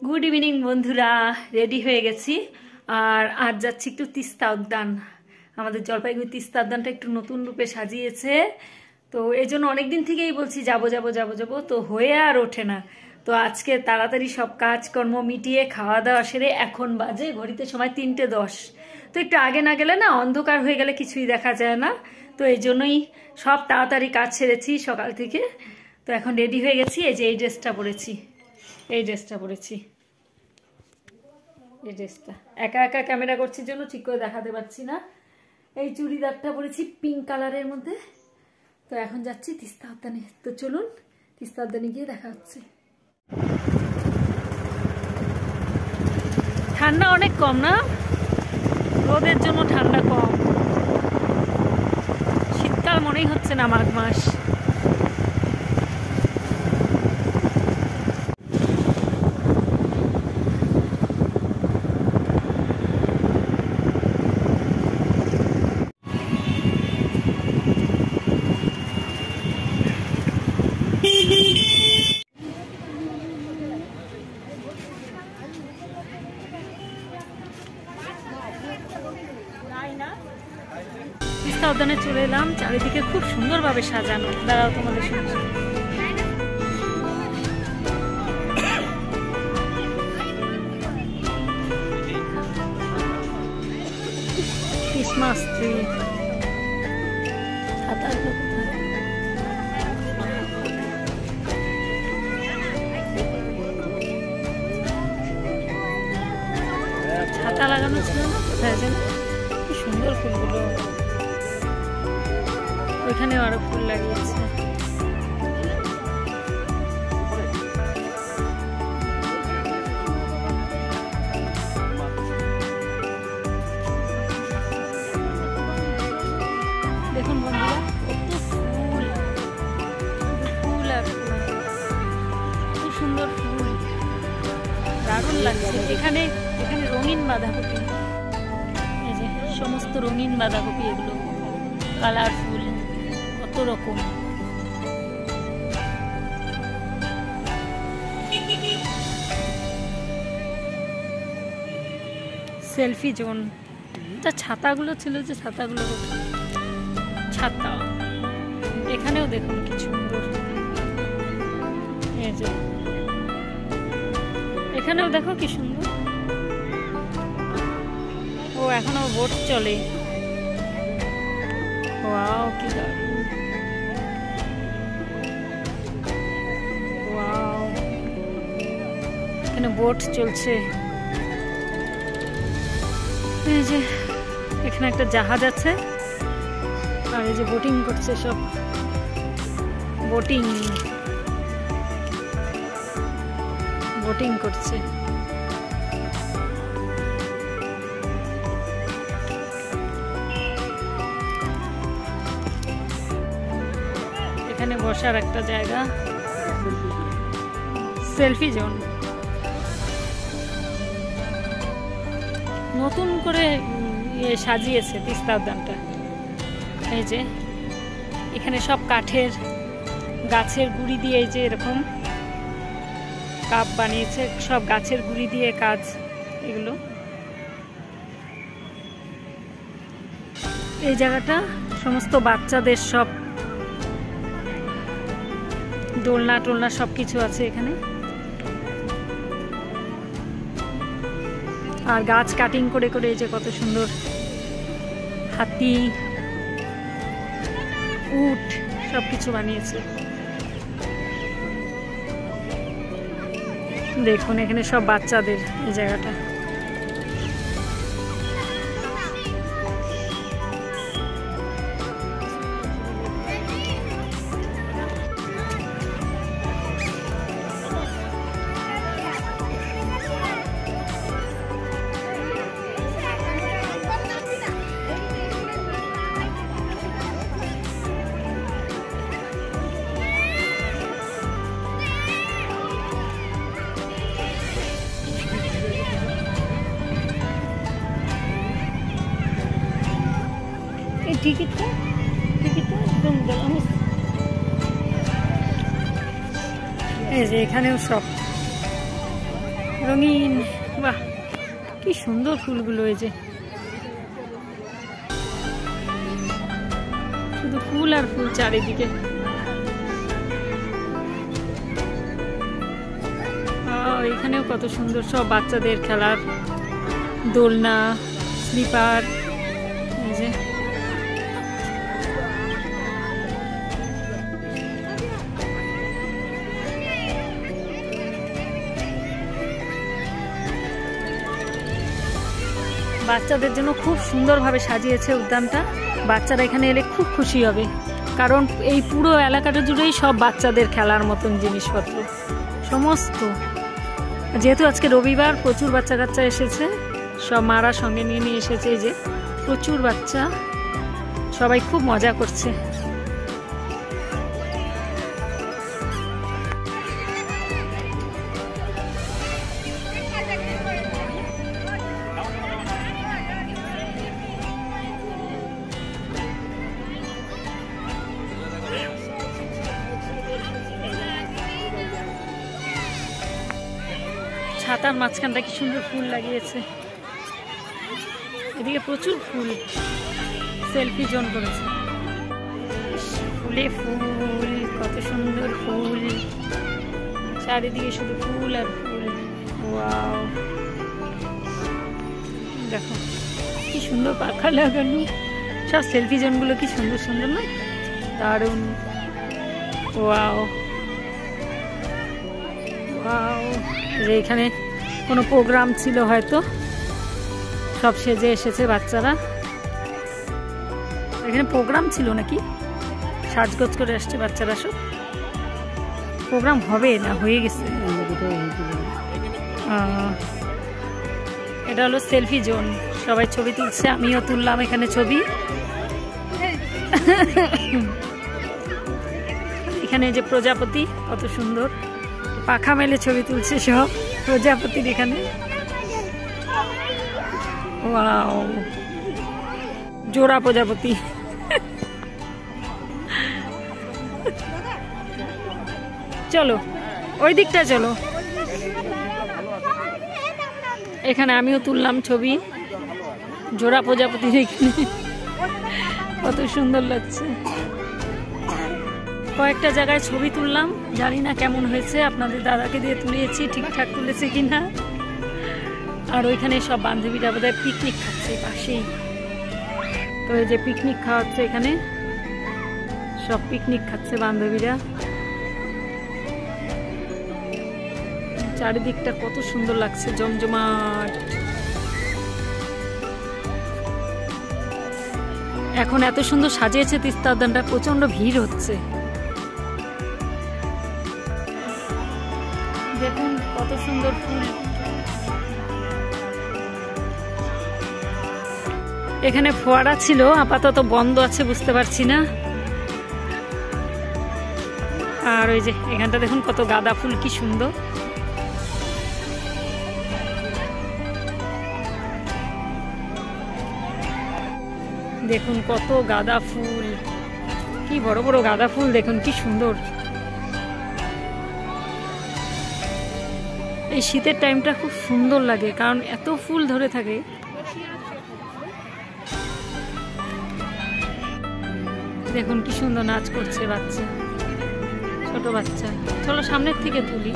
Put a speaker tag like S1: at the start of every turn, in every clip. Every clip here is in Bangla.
S1: গুড ইভিনিং বন্ধুরা, রেডি হয়ে গেছি। আর আজ যাচ্ছি একটু তিস্তা উদ্যান। আমাদের জলপাইগুড়ি তিস্তা উদ্যানটা একটু নতুন রূপে সাজিয়েছে, তো এই জন্য অনেকদিন থেকেই বলছি যাবো যাবো যাবো যাবো, তো হয়ে আর ওঠে না। তো আজকে তাড়াতাড়ি সব কাজকর্ম মিটিয়ে খাওয়া দাওয়া সেরে এখন বাজে ঘড়িতে সময় 3:10। তো একটু আগে না গেলে না, অন্ধকার হয়ে গেলে কিছুই দেখা যায় না। তো এই জন্যই সব তাড়াতাড়ি কাজ সেরেছি সকাল থেকে। তো এখন রেডি হয়ে গেছি। এই যে এই ড্রেসটা পরেছি, এই ড্রেসটা একা একা ক্যামেরা করছি জন্য ঠিক করে দেখাতে পারছি না। এই চুড়িদারটা পরেছি পিঙ্ক কালারের মধ্যে। তো এখন যাচ্ছি তিস্তা উদ্যানে। তো চলুন তিস্তা উদ্যানে গিয়ে দেখা হচ্ছে। ঠান্ডা অনেক কম না, রোদের জন্য ঠান্ডা কম। শীতকাল মনেই হচ্ছে না, মাঘ মাস। তিস্তা উদ্যানে চলে এলাম, চারিদিকে খুব সুন্দরভাবে সাজানো। দাঁড়াও তোমাদের সঙ্গে ক্রিসমাস ট্রি। ছাতা লাগানো ছিল না, কোথায় যেন। কি সুন্দর ফুলগুলো, ওইখানেও আরো ফুল লাগিয়েছে। দেখুন বন্ধুরা, কত ফুল, ফুল আর ফুল, খুব সুন্দর ফুল, দারুণ লাগছে। এখানে এখানে রঙিন বাঁধাকপি, এই যে সমস্ত রঙিন বাঁধাকপি, এগুলো কালারফুল, কত রকম। Selfie zone. যা ছাতাগুলো ছিল, যে ছাতাগুলো, ছাতা এখানেও দেখুন কি সুন্দর। এই যে এখানেও দেখো কি সুন্দর। ও এখনো বোট চলে। ওয়াও কি দারুণ, ওয়াও, এখানে বোট চলছে। এই যে এখানে একটা জাহাজ আছে, আর এই যে বোটিং করছে সব, বোটিং বোটিং করছে। এখানে বসার একটা জায়গা, সেলফি জোন। নতুন করে সাজিয়েছে তিস্তা উদ্যানটা। এই যে এখানে সব কাঠের, গাছের গুঁড়ি দিয়ে, এই যে এরকম কাপ বানিয়েছে, সব গাছের গুঁড়ি দিয়ে কাজ এগুলো। এই জায়গাটা সমস্ত বাচ্চাদের সব দোলনা টোলনা সবকিছু আছে এখানে। আর গাছ কাটিং করে করে এই যে কত সুন্দর হাতি, উট সবকিছু বানিয়েছে। দেখুন এখানে সব বাচ্চাদের এই জায়গাটা। টিকিটটা একদম গেলাম। এই যে এখানেও সব রঙিন, বাহ কি সুন্দর ফুলগুলো, এই যে শুধু ফুল আর ফুল চারিদিকে। এখানেও কত সুন্দর সব বাচ্চাদের খেলার দোলনা, স্লিপার, এই যে বাচ্চাদের জন্য খুব সুন্দরভাবে সাজিয়েছে উদ্যানটা। বাচ্চারা এখানে এলে খুব খুশি হবে, কারণ এই পুরো এলাকাটা জুড়েই সব বাচ্চাদের খেলার মতন জিনিসপত্র সমস্ত। যেহেতু আজকে রবিবার, প্রচুর বাচ্চা কাচ্চা এসেছে, সব মারা সঙ্গে নিয়ে নিয়ে এসেছে। এই যে প্রচুর বাচ্চা, সবাই খুব মজা করছে। ছাতার মাঝখানটা কি সুন্দর ফুল লাগিয়েছে, এদিকে প্রচুর ফুল, সেলফি জোন করেছে। ফুলে ফুল, কত সুন্দর ফুল, চারিদিকে শুধু ফুল আর ফুল। ওয়াও, দেখো কি সুন্দর পাখা লাগানো, সব সেলফি জোনগুলো কি সুন্দর সুন্দর না, দারুণ। ওয়াও ওয়াও, যে এখানে কোনো প্রোগ্রাম ছিল হয়তো, সব সেজে এসেছে বাচ্চারা। এখানে প্রোগ্রাম ছিল নাকি, সাজগোজ করে আসছে বাচ্চারা, সব প্রোগ্রাম হবে না হয়ে গেছে। এটা হলো সেলফি জোন, সবাই ছবি তুলছে, আমিও তুললাম এখানে ছবি। এখানে যে প্রজাপতি কত সুন্দর পাখা মেলে ছবি তুলছে সব প্রজাপতির এখানে। ওয়াও, জোড়া প্রজাপতি। চলো ওই দিকটা চলো, এখানে আমিও তুললাম ছবি জোড়া প্রজাপতির এখানে, কত সুন্দর লাগছে। কয়েকটা জায়গায় ছবি তুললাম, জানি না কেমন হয়েছে, আপনাদের দাদাকে দিয়ে তুলিয়েছি, ঠিকঠাক তুলেছে কিনা। আর ওইখানে সব বান্ধবীরা বোধহয় পিকনিক খাচ্ছে পাশেই, তো এই যে পিকনিক খাওয়াচ্ছে এখানে, সব পিকনিক খাচ্ছে বান্ধবীরা। চারিদিকটা কত সুন্দর লাগছে, জমজমাট। এখন এত সুন্দর সাজিয়েছে তিস্তা উদ্যানটা, প্রচন্ড ভিড় হচ্ছে। দেখুন কত সুন্দর ফুল। এখানে ফোয়ারা ছিল, আপাতত বন্ধ আছে, বুঝতে পারছি না। আর ওই যে এখানটা দেখুন কত গাঁদা ফুল, কি সুন্দর। দেখুন কত গাঁদা ফুল, কি বড় বড় গাঁদা ফুল, দেখুন কি সুন্দর। এই শীতের টাইমটা খুব সুন্দর লাগে, কারণ এত ফুল ধরে থাকে। দেখুন কি সুন্দর নাচ করছে বাচ্চা, ছোট বাচ্চা। চলো সামনের থেকে তুলি।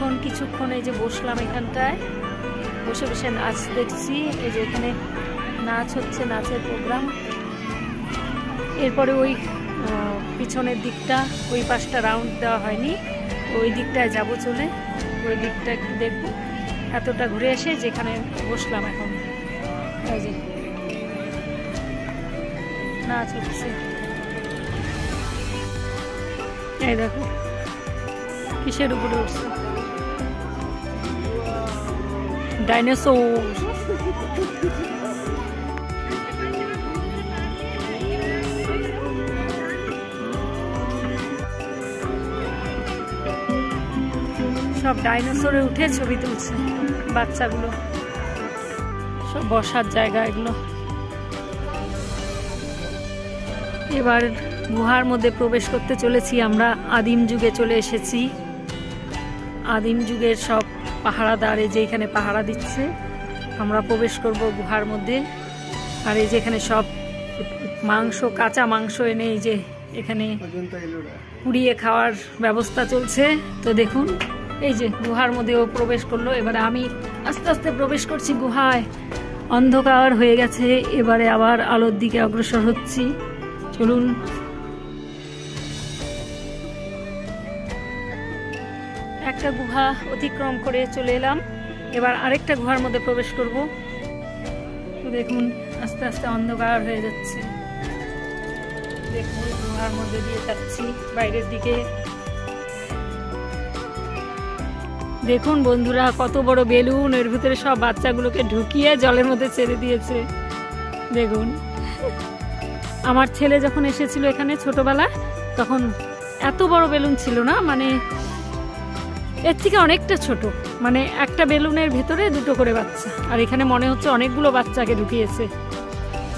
S1: এখন কিছুক্ষণ এই যে বসলাম এখানটায়, বসে বসে নাচ দেখছি। এই যে এখানে নাচ হচ্ছে, নাচের প্রোগ্রাম। এরপরে ওই পিছনের দিকটা, ওই পাশটা রাউন্ড দেওয়া হয়নি, ওই দিকটায় যাব চলে, ওই দিকটা একটু দেখবো। এতটা ঘুরে এসে যেখানে বসলাম এখন, এই যে নাচ হচ্ছে। এই দেখো কিসের উপরে উঠছে, ডাইনোসর। সব ডাইনোসরে উঠে ছবি তুলছে বাচ্চাগুলো, সব বসার জায়গা এগুলো। এবার গুহার মধ্যে প্রবেশ করতে চলেছি আমরা। আদিম যুগে চলে এসেছি। আদিম যুগের সব পাহারাদার এই যে এখানে পাহারা দিচ্ছে। আমরা প্রবেশ করব গুহার মধ্যে। আর এই যে এখানে সব মাংস, কাঁচা মাংস এনে এই যে এখানে পুড়িয়ে খাওয়ার ব্যবস্থা চলছে। তো দেখুন এই যে গুহার মধ্যে ও প্রবেশ করলো। এবারে আমি আস্তে আস্তে প্রবেশ করছি গুহায়। অন্ধকার হয়ে গেছে, এবারে আবার আলোর দিকে অগ্রসর হচ্ছি। চলুন। একটা গুহা অতিক্রম করে চলে এলাম, এবার আরেকটা গুহার মধ্যে প্রবেশ করব। তো দেখুন আস্তে আস্তে অন্ধকার হয়ে যাচ্ছে। দেখুন গুহার মধ্যে দিয়ে যাচ্ছি বাইরের দিকে। দেখুন বন্ধুরা কত বড় বেলুন, এর ভিতরে সব বাচ্চাগুলোকে ঢুকিয়ে জলের মধ্যে ছেড়ে দিয়েছে। দেখুন আমার ছেলে যখন এসেছিল এখানে ছোটবেলা, তখন এত বড় বেলুন ছিল না, মানে এর থেকে অনেকটা ছোট, মানে একটা বেলুনের ভেতরে দুটো করে বাচ্চা। আর এখানে মনে হচ্ছে অনেকগুলো বাচ্চাকে ঢুকিয়েছে।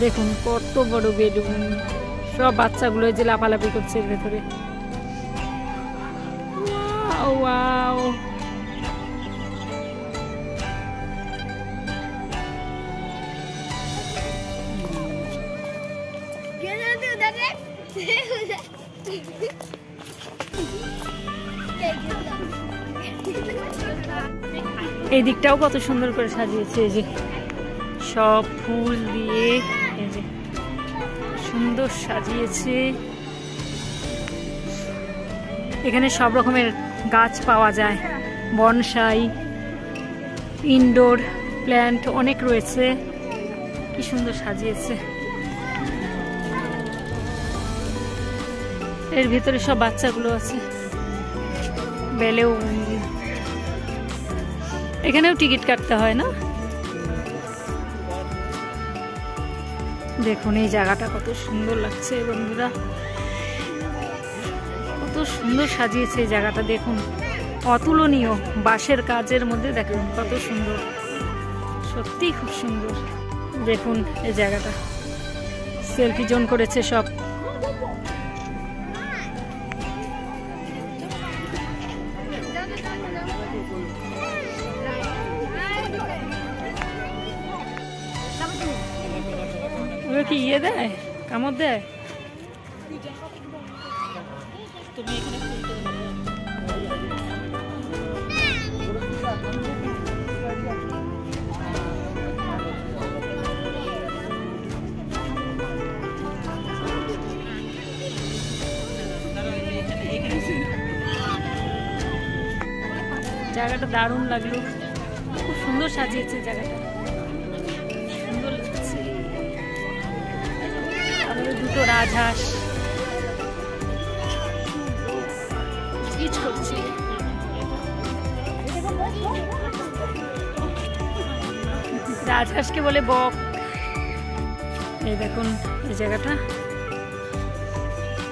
S1: দেখুন কত বড় বেলুন, সব বাচ্চাগুলো যে লাফালাফি করছে এর ভেতরে। ওয়াও ওয়াও, এই দিকটাও কত সুন্দর করে সাজিয়েছে, এই যে সব ফুল দিয়ে এই যে সুন্দর সাজিয়েছে। এখানে সব রকমের গাছ পাওয়া যায়, বনসাই, ইনডোর প্ল্যান্ট অনেক রয়েছে। কি সুন্দর সাজিয়েছে। এর ভিতরে সব বাচ্চাগুলো আছে। বেলেও এখানেও টিকিট কাটতে হয় না। দেখুন এই জায়গাটা কত সুন্দর লাগছে বন্ধুরা, কত সুন্দর সাজিয়েছে এই জায়গাটা। দেখুন অতুলনীয়, বাঁশের কাজের মধ্যে দেখুন কত সুন্দর, সত্যি খুব সুন্দর। দেখুন এই জায়গাটা সেলফি জোন করেছে সব। কি ইয়ে দেয়, কামড় দেয়? তুমি এখানে জায়গাটা দারুণ লাগলো, খুব সুন্দর সাজিয়েছে জায়গাটা, সুন্দর লাগছে। আমাদের দুটো রাজহাঁস কিচ করছে। রাজহাঁসকে বলে বক। এই দেখুন এই জায়গাটা,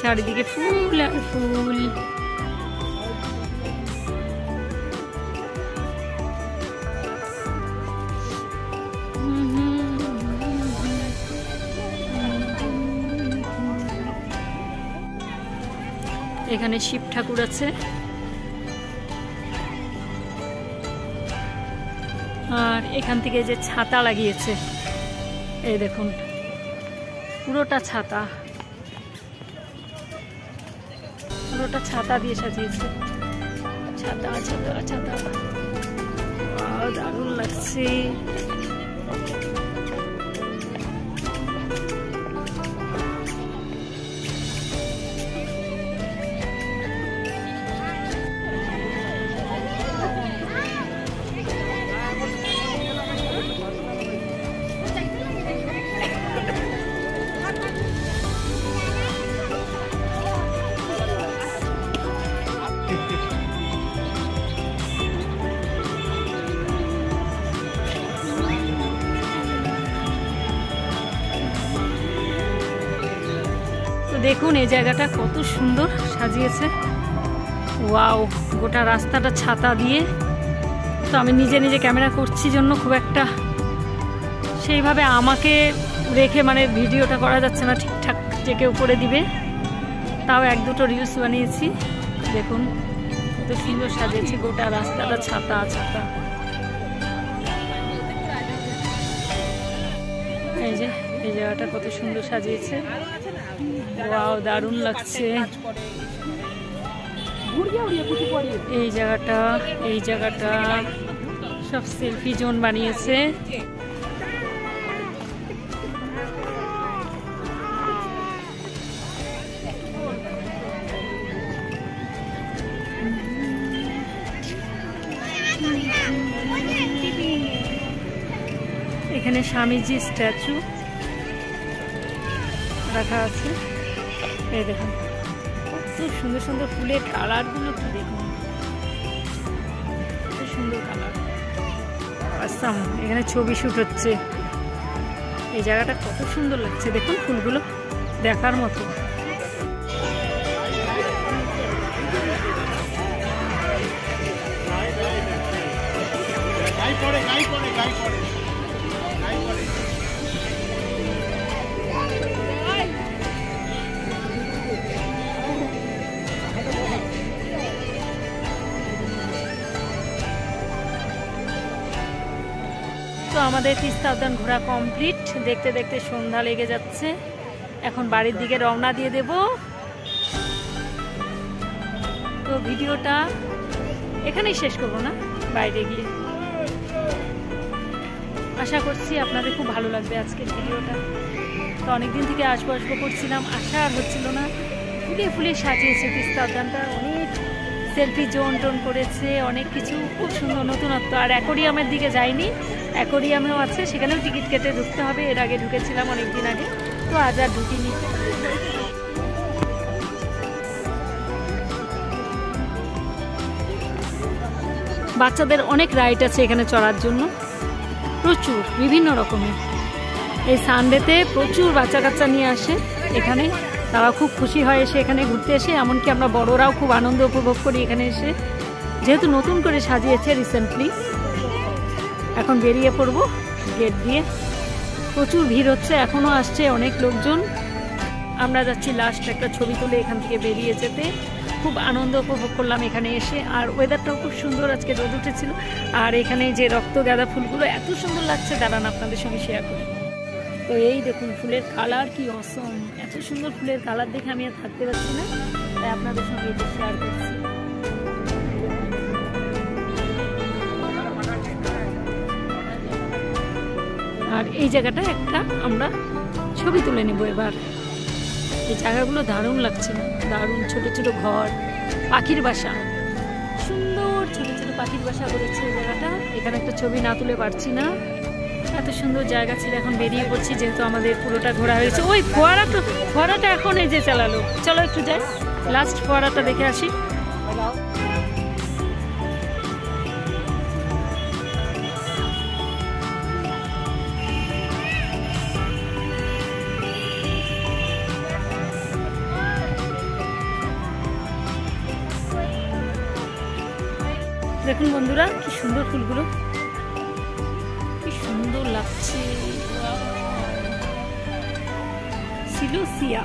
S1: চারিদিকে ফুল আর ফুল। এখানে শিব ঠাকুর আছে, আর এখান থেকে যে ছাতা লাগিয়েছে, এই দেখুন পুরোটা ছাতা, পুরোটা ছাতা দিয়ে সাজিয়েছে। ছাতা ছাতা ছাতা, দারুণ লাগছে। দেখুন এই জায়গাটা কত সুন্দর সাজিয়েছে। ওয়াও, গোটা রাস্তাটা ছাতা দিয়ে। তো আমি নিজে নিজে ক্যামেরা করছি জন্য খুব একটা সেইভাবে আমাকে রেখে মানে ভিডিওটা করা যাচ্ছে না ঠিকঠাক, যে কেউ করে দিবে। তাও এক দুটো রিলস বানিয়েছি। দেখুন কত সুন্দর সাজিয়েছে গোটা রাস্তাটা ছাতা ছাতা। এই যে এই জায়গাটা কত সুন্দর সাজিয়েছে। ওয়াও, দারুণ লাগছে এই জায়গাটা। এই জায়গাটা সব সেলফি জোন বানিয়েছে। এখানে স্বামীজি স্ট্যাচু রাখা আছে। এই দেখুন কত সুন্দর সুন্দর ফুলের কালারগুলো, কি দেখুন কত সুন্দর কালার। আসাম, এখানে ছবি শুট হচ্ছে। এই জায়গাটা কত সুন্দর লাগছে, দেখুন ফুলগুলো দেখার মতো। তো আমাদের তিস্তা উদ্যান ঘোরা কমপ্লিট। দেখতে দেখতে সন্ধ্যা লেগে যাচ্ছে। এখন বাড়ির দিকে রওনা দিয়ে দেব। তো ভিডিওটা এখানেই শেষ করবো না, বাইরে গিয়ে। আশা করছি আপনাদের খুব ভালো লাগবে আজকের ভিডিওটা। তো অনেকদিন থেকে আসবো আসবো করছিলাম, আশা আর হচ্ছিল না। ফুলে ফুলে সাজিয়েছে তিস্তা উদ্যানটা, অনেক সেলফি জোন টোন করেছে, অনেক কিছু খুব সুন্দর নতুনত্ব। আর অ্যাকোরিয়ামের দিকে যাইনি, অ্যাকোরিয়ামেও আছে, সেখানেও টিকিট কেটে ঢুকতে হবে। এর আগে ঢুকেছিলাম অনেকদিন আগে, তো আজ আর ঢুকিনি। বাচ্চাদের অনেক রাইড আছে এখানে চড়ার জন্য, প্রচুর বিভিন্ন রকমের। এই সানডেতে প্রচুর বাচ্চা কাচ্চা নিয়ে আসে এখানে, তারা খুব খুশি হয় এসে এখানে ঘুরতে এসে। এমনকি আমরা বড়রাও খুব আনন্দ উপভোগ করি এখানে এসে, যেহেতু নতুন করে সাজিয়েছে রিসেন্টলি। এখন বেরিয়ে পড়বো গেট দিয়ে। প্রচুর ভিড় হচ্ছে, এখনও আসছে অনেক লোকজন। আমরা যাচ্ছি লাস্ট একটা ছবি তুলে এখান থেকে বেরিয়ে যেতে। খুব আনন্দ উপভোগ করলাম এখানে এসে। আর ওয়েদারটাও খুব সুন্দর, আজকে রোদ উঠেছিল। আর এখানে যে রক্ত গাঁদা ফুলগুলো এত সুন্দর লাগছে, দাঁড়ান আপনাদের সঙ্গে শেয়ার করি। তো এই দেখুন ফুলের কালার কি অসম, এত সুন্দর ফুলের কালার দেখে আমি আর থাকতে পারছি না, তাই আপনাদের সঙ্গে এটা শেয়ার করছি। আর এই জায়গাটা একটা আমরা ছবি তুলে নেব এবার। এই জায়গাগুলো দারুণ লাগছে, দারুণ। ছোট ছোট ঘর, পাখির বাসা, সুন্দর ছোট ছোট পাখির বাসা করেছে এই জায়গাটা। এখানে একটা ছবি না তুলে পারছি না, এত সুন্দর জায়গা ছিল। এখন বেরিয়ে পড়ছি যেহেতু আমাদের পুরোটা ঘোরা হয়েছে। ওই ফোয়ারাটা এখন এই যে চালালো, চলো একটু যাই, লাস্ট ফোয়ারাটা দেখে আসি। দেখুন বন্ধুরা কি সুন্দর ফুলগুলো, কি সুন্দর লাগছে। সিলুসিয়া,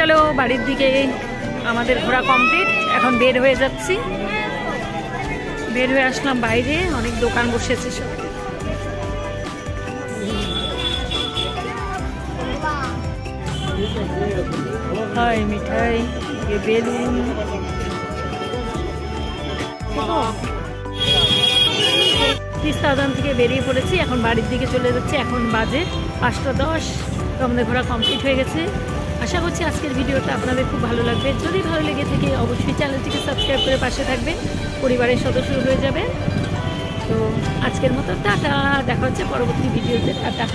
S1: গেল বাড়ির দিকে, আমাদের ঘোরা কমপ্লিট। এখন বের হয়ে যাচ্ছি, বের হয়ে আসলাম বাইরে, অনেক দোকান বসেছে সব। হয় মিঠাই, বেলুন, তিস্তা উদ্যান থেকে বেরিয়ে পড়েছি, এখন বাড়ির দিকে চলে যাচ্ছে। এখন বাজে 5:10। তো আমাদের ঘোরা কমপ্লিট হয়ে গেছে। আশা করছি আজকের ভিডিওটা আপনাদের খুব ভালো লাগবে। যদি ভালো লেগে থাকে অবশ্যই চ্যানেলটিকে সাবস্ক্রাইব করে পাশে থাকবেন, পরিবারের সদস্য হয়ে যাবেন। তো আজকের মতো টাটা, দেখা হচ্ছে পরবর্তী ভিডিওতে। টাটা।